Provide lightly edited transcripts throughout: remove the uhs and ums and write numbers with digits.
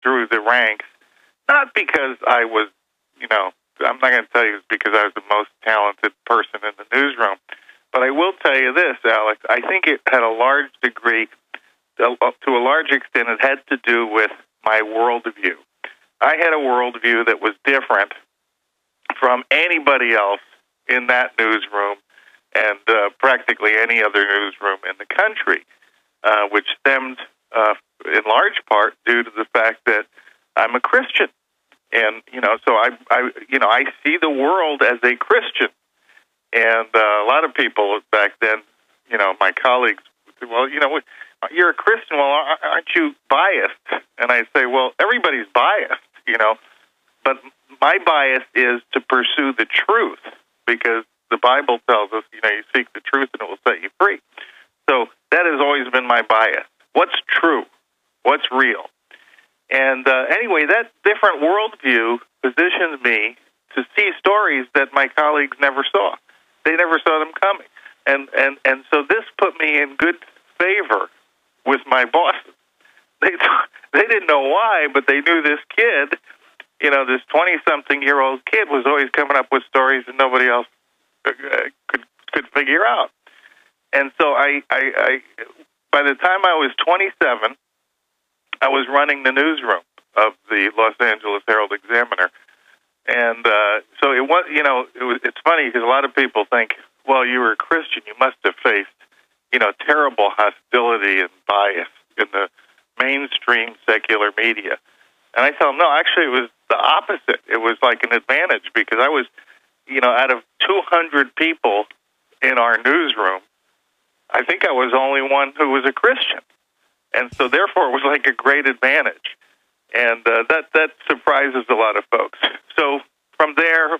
through the ranks, not because I was, I'm not going to tell you it's because I was the most talented person in the newsroom, but I will tell you this, Alex. I think it had a large degree, to a large extent, it had to do with my worldview. I had a worldview that was different from anybody else in that newsroom and practically any other newsroom in the country, which stemmed in large part due to the fact that I'm a Christian. And, so I see the world as a Christian. And a lot of people back then, my colleagues would say, well, you're a Christian, well, aren't you biased? And I say, well, everybody's biased, but my bias is to pursue the truth, because the Bible tells us, you seek the truth and it will set you free. So that has always been my bias. What's true? What's real? And anyway, that different worldview positions me to see stories that my colleagues never saw. They never saw them coming. And so this put me in good favor with my bosses. They didn't know why, but they knew this kid, this 20-something-year-old kid was always coming up with stories that nobody else could figure out. And so I by the time I was 27, I was running the newsroom of the Los Angeles Herald Examiner. And so it was, it's funny because a lot of people think, well, you were a Christian, you must have faced, terrible hostility and bias in the mainstream secular media. And I tell them, no, actually it was the opposite. It was like an advantage because I was, out of 200 people in our newsroom, I think I was the only one who was a Christian. And so therefore it was like a great advantage. And that surprises a lot of folks. So from there,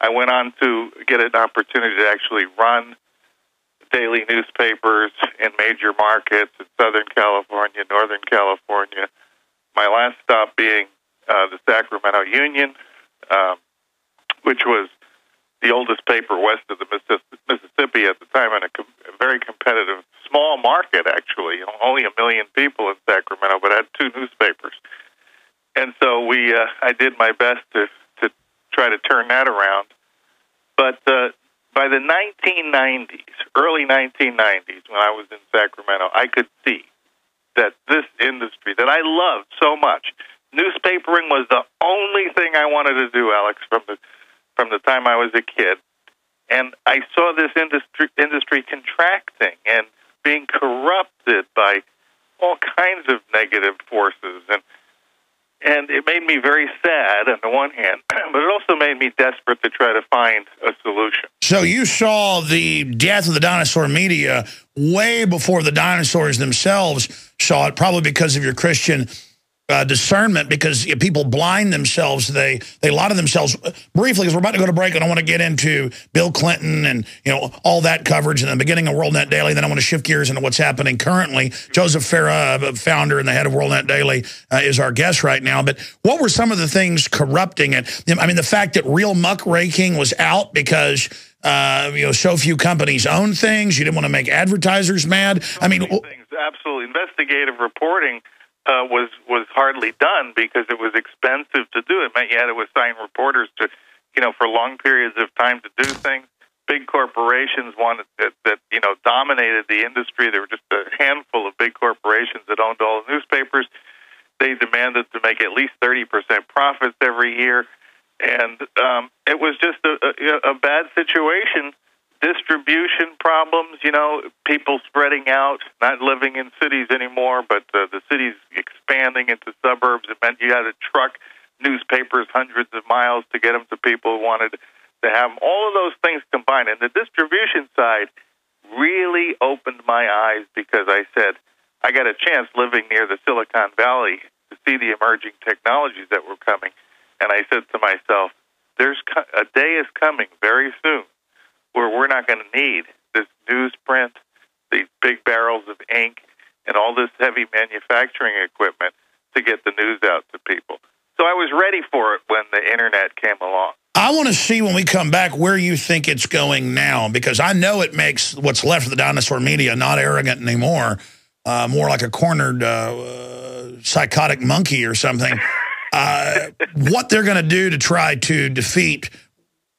I went on to get an opportunity to actually run daily newspapers in major markets in Southern California, Northern California. My last stop being the Sacramento Union, which was the oldest paper west of the Mississippi at the time, in a very competitive small market, actually. Only 1 million people in Sacramento, but had 2 newspapers. And so I did my best to try to turn that around. But by the 1990s, early 1990s, when I was in Sacramento, I could see that this industry that I loved so much, newspapering was the only thing I wanted to do, Alex, from the time I was a kid. And I saw this industry contracting and being corrupted by all kinds of negative forces. And it made me very sad on the one hand, but it also made me desperate to try to find a solution. So you saw the death of the dinosaur media way before the dinosaurs themselves saw it, probably because of your Christian discernment, because people blind themselves. They lie to themselves. Briefly, because we're about to go to break, and I want to get into Bill Clinton and all that coverage in the beginning of WorldNetDaily. Then I want to shift gears into what's happening currently. Joseph Farah, founder and the head of WorldNetDaily, is our guest right now. But what were some of the things corrupting it? I mean, the fact that real muckraking was out because so few companies own things. You didn't want to make advertisers mad. I mean, things, absolutely. Investigative reporting was hardly done because it was expensive to do. It meant you had to assign reporters to, for long periods of time to do things. Big corporations wanted that dominated the industry. There were just a handful of big corporations that owned all the newspapers. They demanded to make at least 30% profits every year, and it was just a bad situation. Distribution problems, people spreading out, not living in cities anymore, but the cities expanding into suburbs. It meant you had to truck newspapers hundreds of miles to get them to people who wanted to have them. All of those things combined. And the distribution side really opened my eyes because I said, I got a chance living near the Silicon Valley to see the emerging technologies that were coming. And I said to myself, a day is coming very soon where we're not going to need this newsprint, these big barrels of ink, and all this heavy manufacturing equipment to get the news out to people. So I was ready for it when the Internet came along. I want to see when we come back where you think it's going now, because I know it makes what's left of the dinosaur media not arrogant anymore, more like a cornered psychotic monkey or something. What they're going to do to try to defeat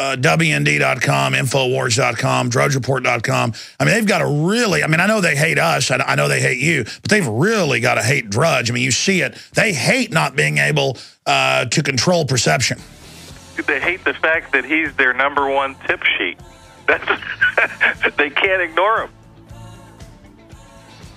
WND.com, Infowars.com, DrudgeReport.com. I mean, they've got to really, I mean, I know they hate us. I know they hate you, but they've really got to hate Drudge. I mean, you see it. They hate not being able to control perception. They hate the fact that he's their #1 tip sheet. They can't ignore him.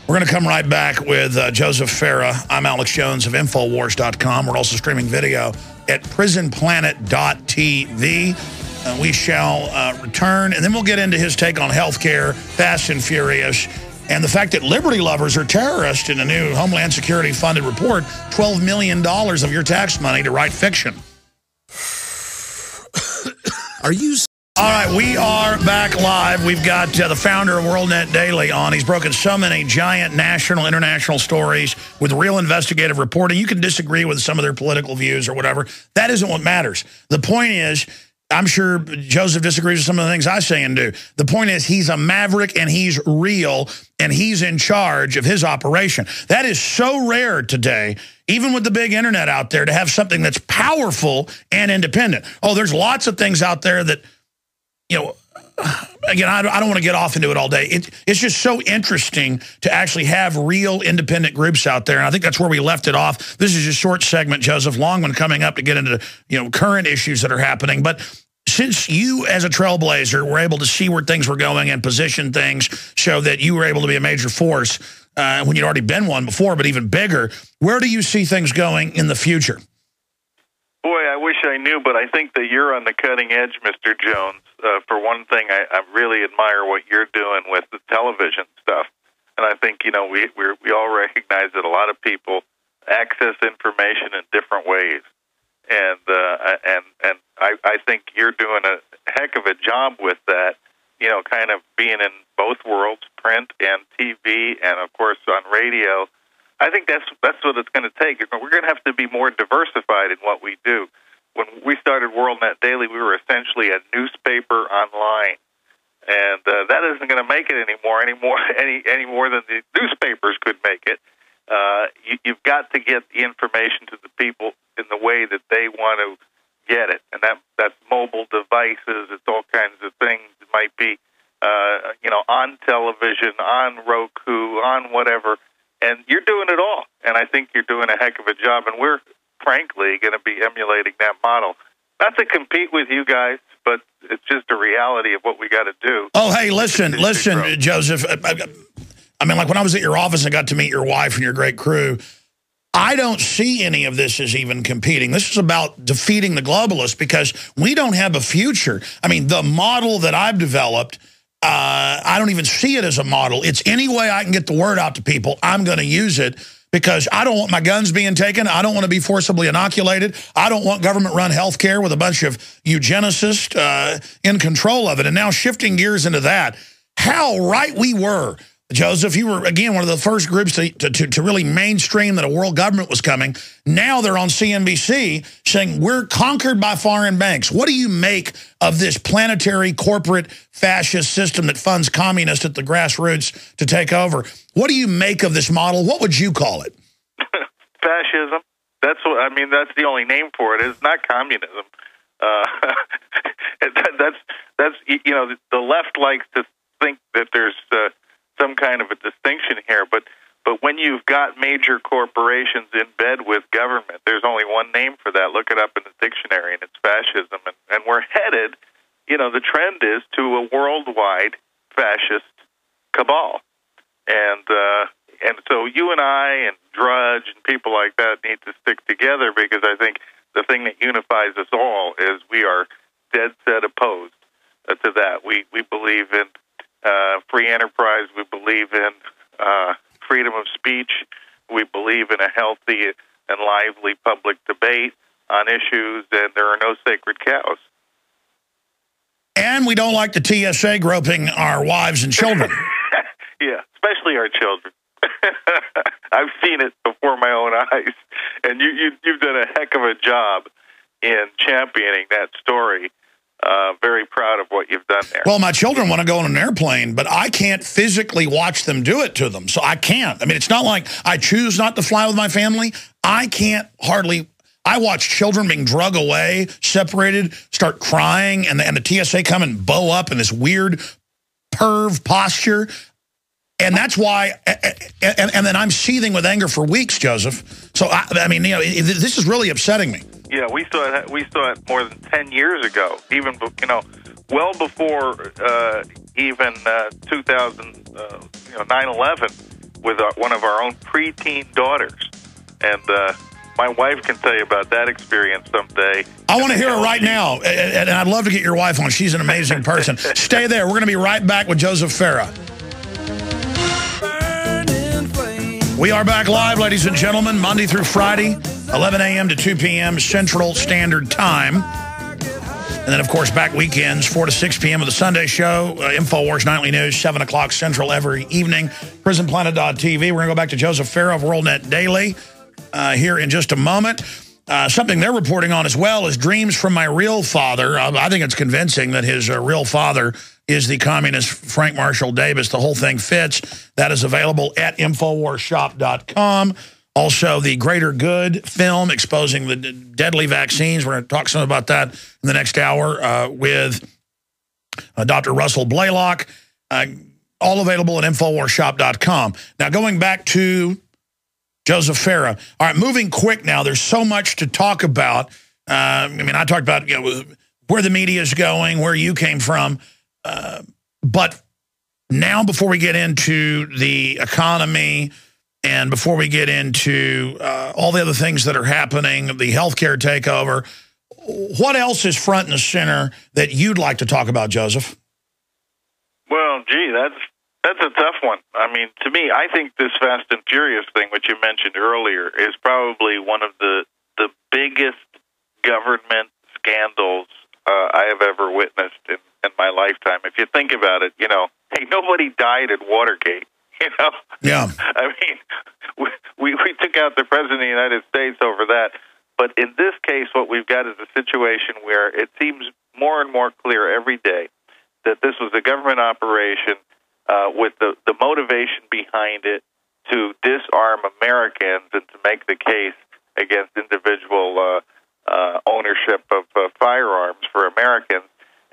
We're going to come right back with Joseph Farah. I'm Alex Jones of Infowars.com. We're also streaming video at Prisonplanet.tv. We shall return, and then we'll get into his take on healthcare, Fast and Furious, and the fact that liberty lovers are terrorists in a new Homeland Security funded report, $12 million of your tax money to write fiction. Are you... All right, we are back live. We've got the founder of WorldNetDaily on. He's broken so many giant national, international stories with real investigative reporting. You can disagree with some of their political views or whatever. That isn't what matters. The point is, I'm sure Joseph disagrees with some of the things I say and do. The point is, he's a maverick and he's real and he's in charge of his operation. That is so rare today, even with the big internet out there, to have something that's powerful and independent. Oh, there's lots of things out there that, you know, again, I don't want to get off into it all day. It's just so interesting to actually have real independent groups out there, and I think that's where we left it off. This is a short segment, Joseph. Long one coming up to get into, you know, current issues that are happening. But since you, as a trailblazer, were able to see where things were going and position things, show that you were able to be a major force when you'd already been one before, but even bigger, where do you see things going in the future? Boy, I wish I knew, but I think that you're on the cutting edge, Mr. Jones. For one thing, I really admire what you're doing with the television stuff, and I think, you know, we all recognize that a lot of people access information in different ways, and I think you're doing a heck of a job with that. You know, kind of being in both worlds, print and TV, and of course on radio. I think that's what it's going to take. We're going to have to be more diversified in what we do. When we started WorldNetDaily, we were essentially a newspaper online, and that isn't going to make it any more than the newspapers could make it. You've got to get the information to the people in the way that they want to get it, and that's mobile devices. It's all kinds of things. It might be, you know, on television, on Roku, on whatever. And you're doing it all, and I think you're doing a heck of a job, and we're, frankly, going to be emulating that model. Not to compete with you guys, but it's just a reality of what we got to do. Oh, hey, listen, Joseph. I mean, like when I was at your office and got to meet your wife and your great crew, I don't see any of this as even competing. This is about defeating the globalists because we don't have a future. I mean, the model that I've developed, I don't even see it as a model. It's any way I can get the word out to people, I'm going to use it because I don't want my guns being taken. I don't want to be forcibly inoculated. I don't want government-run health care with a bunch of eugenicists in control of it. And now shifting gears into that, how right we were. Joseph, you were, again, one of the first groups to really mainstream that a world government was coming. Now they're on CNBC saying we're conquered by foreign banks. What do you make of this planetary corporate fascist system that funds communists at the grassroots to take over? What do you make of this model? What would you call it? Fascism. That's what I mean. That's the only name for it. It's not communism. That's you know, the left likes to think that there's some kind of a distinction here, but when you've got major corporations in bed with government, there's only one name for that. Look it up in the dictionary, and it's fascism. And we're headed, you know, the trend is to a worldwide fascist cabal. And so you and I and Drudge and people like that need to stick together because I think the thing that unifies us all is we are dead set opposed to that. We believe in free enterprise. We believe in freedom of speech. We believe in a healthy and lively public debate on issues, and there are no sacred cows. And we don't like the TSA groping our wives and children. Yeah, especially our children. I've seen it before my own eyes, and you've done a heck of a job in championing that story. very proud of what you've done there. Well, my children want to go on an airplane, but I can't physically watch them do it to them, so I can't. I mean, it's not like I choose not to fly with my family. I can't hardly... I watch children being drug away, separated, start crying, and the TSA come and bow up in this weird perv posture. And that's why, and then I'm seething with anger for weeks, Joseph. So, I mean, you know, this is really upsetting me. Yeah, we saw it more than 10 years ago, even, you know, well before even 9/11 with one of our own preteen daughters. And my wife can tell you about that experience someday. I want to hear it right now, and I'd love to get your wife on. She's an amazing person. Stay there. We're going to be right back with Joseph Farah. We are back live, ladies and gentlemen, Monday through Friday, 11 a.m. to 2 p.m. Central Standard Time. And then, of course, back weekends, 4 to 6 p.m. with the Sunday show, InfoWars Nightly News, 7 o'clock Central every evening, Prisonplanet.tv. We're going to go back to Joseph Farah of WorldNetDaily here in just a moment. Something they're reporting on as well is dreams from my real father. I think it's convincing that his real father is the communist Frank Marshall Davis. The whole thing fits. That is available at InfoWarsShop.com. Also, the Greater Good film exposing the deadly vaccines. We're going to talk some about that in the next hour with Dr. Russell Blaylock. All available at InfoWarsShop.com. Now, going back to Joseph Farah. All right, moving quick now. There's so much to talk about. I mean, I talked about where the media is going, where you came from. But now, before we get into the economy and before we get into all the other things that are happening, the healthcare takeover, what else is front and center that you'd like to talk about, Joseph? Well, gee, that's a tough one. I mean, to me, I think this Fast and Furious thing, which you mentioned earlier, is probably one of the biggest government scandals I have ever witnessed in my lifetime. If you think about it, you know, hey, nobody died at Watergate, you know? Yeah. I mean, we took out the President of the United States over that. But in this case, what we've got is a situation where it seems more and more clear every day that this was a government operation with the motivation behind it to disarm Americans and to make the case against individual ownership of firearms for Americans.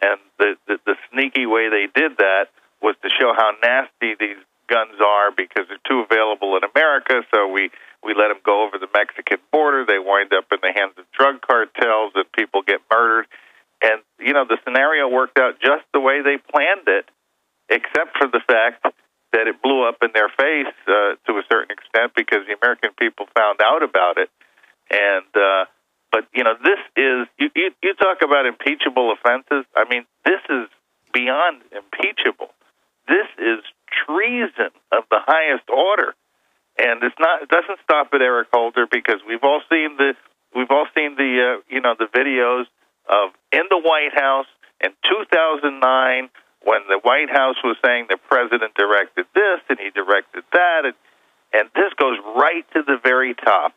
And the sneaky way they did that was to show how nasty these guns are because they're too available in America, so we let them go over the Mexican border. They wind up in the hands of drug cartels, and people get murdered. And, you know, the scenario worked out just the way they planned it, except for the fact that it blew up in their face to a certain extent because the American people found out about it. And but, you know, this is, you talk about impeachable offenses. I mean, this is beyond impeachable. This is treason of the highest order. And it doesn't stop at Eric Holder because we've all seen the videos of in the White House in 2009 when the White House was saying the president directed this and he directed that, and this goes right to the very top.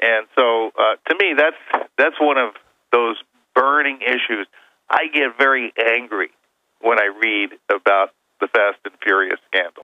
And so, to me, that's one of those burning issues. I get very angry when I read about the Fast and Furious scandal.